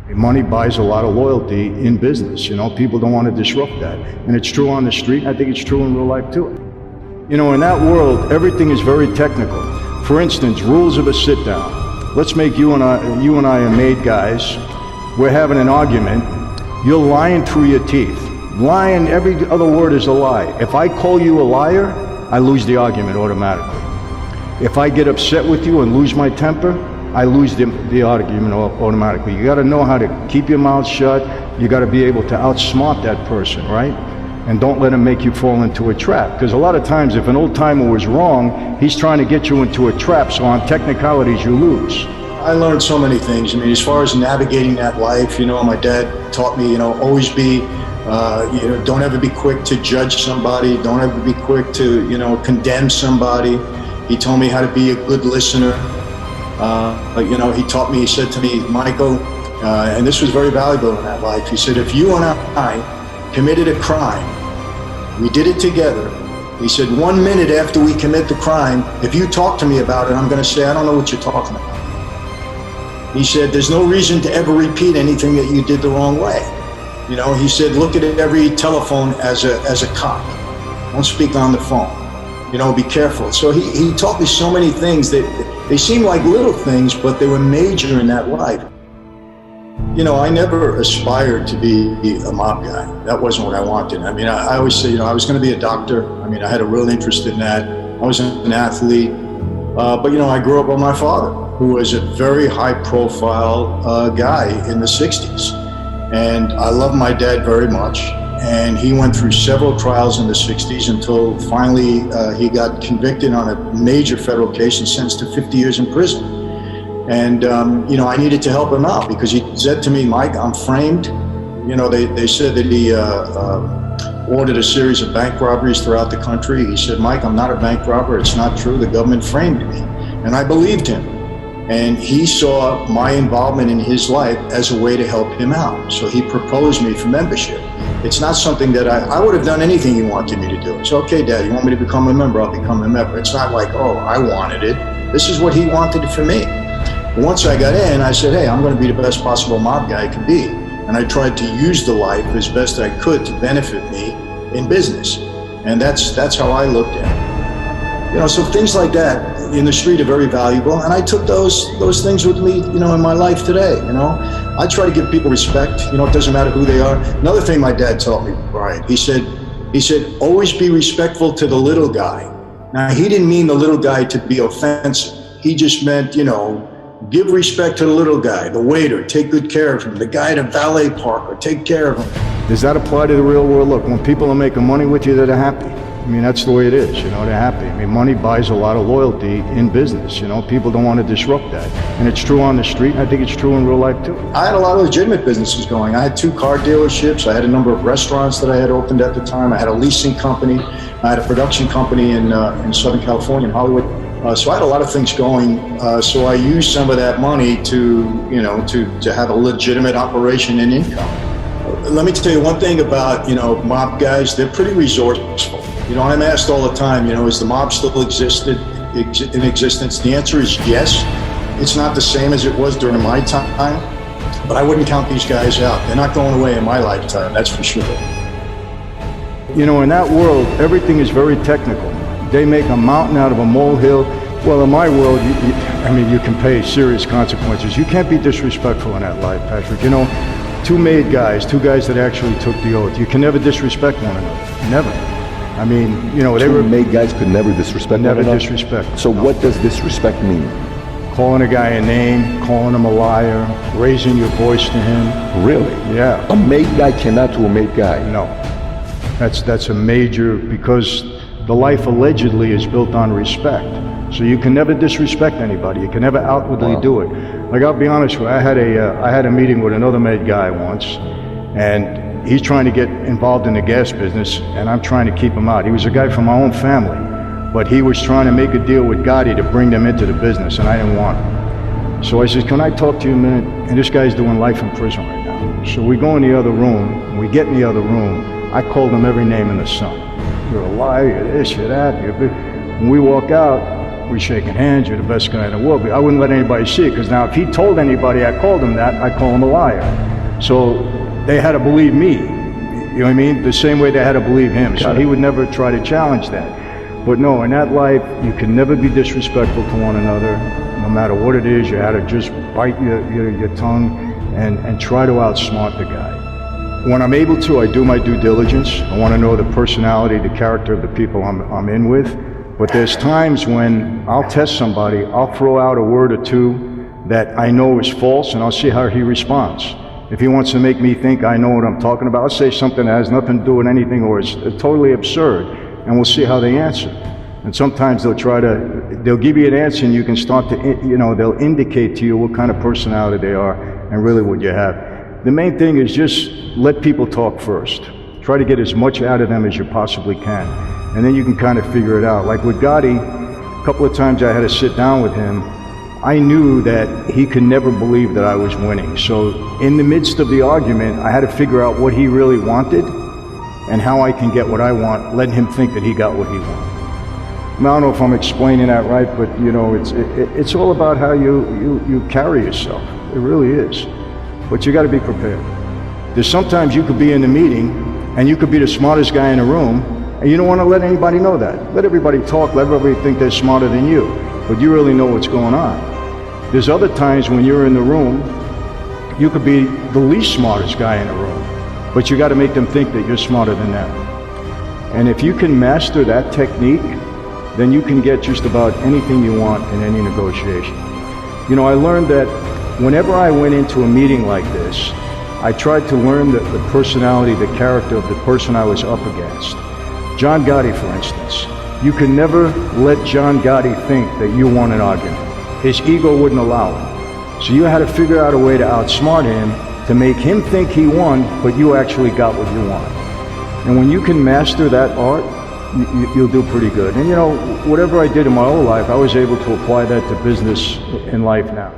Money buys a lot of loyalty in business. People don't want to disrupt that. And it's true on the street, and I think it's true in real life too. In that world, everything is very technical. For instance, rules of a sit down. Let's make you and I are made guys. We're having an argument. You're lying through your teeth. Lying, every other word is a lie. If I call you a liar, I lose the argument automatically. If I get upset with you and lose my temper, I lose the argument automatically. You got to know how to keep your mouth shut. You got to be able to outsmart that person, right? And don't let him make you fall into a trap. Because a lot of times, if an old timer was wrong, he's trying to get you into a trap. So on technicalities, you lose. I learned so many things. I mean, as far as navigating that life, my dad taught me, always be, don't ever be quick to judge somebody. Don't ever be quick to, condemn somebody. He told me how to be a good listener. He taught me, he said to me, Michael, and this was very valuable in that life. He said, if you and I committed a crime, we did it together. He said, 1 minute after we commit the crime, if you talk to me about it, I'm going to say, I don't know what you're talking about. He said, there's no reason to ever repeat anything that you did the wrong way. He said, look at every telephone as a cop. Don't speak on the phone. Be careful. So he taught me so many things that they seem like little things, but they were major in that life. I never aspired to be a mob guy. That wasn't what I wanted. I mean, I always say, I was going to be a doctor. I mean, I had a real interest in that. I was an athlete. But I grew up with my father, who was a very high-profile guy in the 60s. And I love my dad very much. And he went through several trials in the 60s until finally he got convicted on a major federal case and sentenced to 50 years in prison. And, I needed to help him out because he said to me, Mike, I'm framed. They said that he ordered a series of bank robberies throughout the country. He said, Mike, I'm not a bank robber. It's not true. The government framed me. And I believed him. And he saw my involvement in his life as a way to help him out. So he proposed me for membership. It's not something that I would have done anything he wanted me to do. It's okay, Dad, you want me to become a member? I'll become a member. It's not like, oh, I wanted it. This is what he wanted it for me. But once I got in, I said, hey, I'm going to be the best possible mob guy I can be. And I tried to use the life as best I could to benefit me in business. And that's how I looked at it. So things like that in the street are very valuable. And I took those things with me, in my life today, I try to give people respect. It doesn't matter who they are. Another thing my dad taught me, Brian, he said, always be respectful to the little guy. Now, he didn't mean the little guy to be offensive. He just meant, give respect to the little guy, the waiter, take good care of him, the guy at a valet park, or take care of him. Does that apply to the real world? Look, when people are making money with you, they're happy. I mean, that's the way it is, they're happy. I mean, money buys a lot of loyalty in business, people don't want to disrupt that. And it's true on the street, and I think it's true in real life too. I had a lot of legitimate businesses going. I had 2 car dealerships. I had a number of restaurants that I had opened at the time. I had a leasing company. I had a production company in Southern California, in Hollywood. So I had a lot of things going. So I used some of that money to have a legitimate operation and income. Let me tell you one thing about, mob guys, they're pretty resourceful. I'm asked all the time, is the mob still in existence? The answer is yes. It's not the same as it was during my time, but I wouldn't count these guys out. They're not going away in my lifetime, that's for sure. In that world, everything is very technical. They make a mountain out of a molehill. Well, in my world, you can pay serious consequences. You can't be disrespectful in that life, Patrick. 2 made guys, 2 guys that actually took the oath. You can never disrespect one another, never. They were made guys could never disrespect never one another? Disrespect. So what does disrespect mean? Calling a guy a name, calling him a liar, raising your voice to him. Really? Yeah. A made guy cannot to a made guy? No. That's a major, because the life allegedly is built on respect. So you can never disrespect anybody. You can never outwardly do it. Like, I'll be honest with you, I had a meeting with another made guy once, and he's trying to get involved in the gas business, and I'm trying to keep him out. He was a guy from my own family, but he was trying to make a deal with Gotti to bring them into the business, and I didn't want him. So I said, can I talk to you a minute? And this guy's doing life in prison right now. So we go in the other room, and we get in the other room. I called him every name in the sun. You're a liar, you're this, you're that. When we walk out, we're shaking hands, you're the best guy in the world. But I wouldn't let anybody see it, because now if he told anybody I called him that, I call him a liar. So they had to believe me, you know what I mean? The same way they had to believe him. So he would never try to challenge that. But no, in that life, you can never be disrespectful to one another. No matter what it is, you had to just bite your tongue and try to outsmart the guy. When I'm able to, I do my due diligence. I want to know the personality, the character of the people I'm in with. But there's times when I'll test somebody, I'll throw out a word or two that I know is false, and I'll see how he responds. If he wants to make me think I know what I'm talking about, I'll say something that has nothing to do with anything or is totally absurd, and we'll see how they answer. And sometimes they'll give you an answer, and you can start to, they'll indicate to you what kind of personality they are and really what you have. The main thing is just let people talk first. Try to get as much out of them as you possibly can. And then you can kind of figure it out. Like with Gotti, a couple of times I had to sit down with him. I knew that he could never believe that I was winning. So in the midst of the argument, I had to figure out what he really wanted and how I can get what I want, letting him think that he got what he wanted. I don't know if I'm explaining that right, but it's all about how you carry yourself. It really is. But you got to be prepared. There's sometimes you could be in the meeting and you could be the smartest guy in the room, and you don't want to let anybody know that. Let everybody talk, let everybody think they're smarter than you, but you really know what's going on. There's other times when you're in the room, you could be the least smartest guy in the room, but you got to make them think that you're smarter than them. And if you can master that technique, then you can get just about anything you want in any negotiation. I learned that whenever I went into a meeting like this, I tried to learn the personality, the character of the person I was up against. John Gotti, for instance. You can never let John Gotti think that you won an argument. His ego wouldn't allow it. So you had to figure out a way to outsmart him to make him think he won, but you actually got what you wanted. And when you can master that art, you'll do pretty good. And whatever I did in my whole life, I was able to apply that to business in life now.